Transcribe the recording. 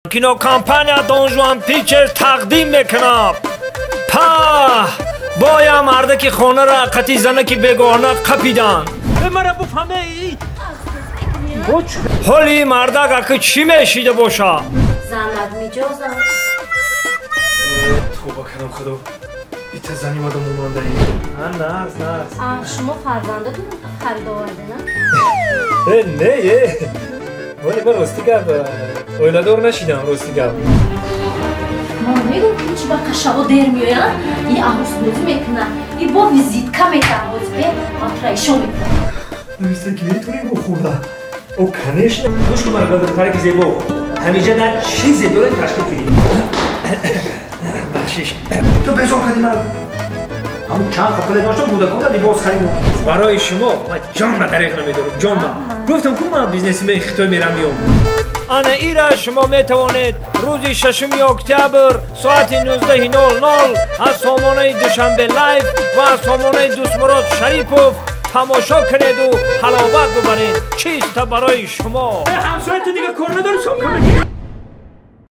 کینوکامپانیا دونجوان پیکچر تقدیم میکنم. بایا مرده که خونه را قطی زنه که بگوهنه قپیدن. مرا بفهمه ای حالی مرده که چی میشیده باشه؟ زند میجازم. توبه کنم خدا بیت زنی مادم مونده ای. نه شما فرزندتون خرید آورده نه؟ نه ولی با راستی گرد اویلادور نشیدم راستی گرد ما میگم که هیچ وقت شبا دیر میوین این عروس بازی میکنن این با ویزیتکا میتن باز به آترایشو میکنن نویسته که نیتونی بخورده او کنش نموش که من قدر کاری که زیبا همیشه در چیزی دوره تشکیل کنیم بخشیش تو بزن کردی من همون چند خفته داشتم بوده کنده دیباز خریم برای شما من جان را دریق نمیدارم جان من گفتم که من بیزنسی من خطای میرم میام انا ایره شما میتوانید روزی 6 اکتبر ساعت 19:00 از سامانه دوشنبه لایف و از سامانه دوستمراد شریپوف تماشا کنید و حلاوت ببرید چیست برای شما همسایتون دیگه کار نداری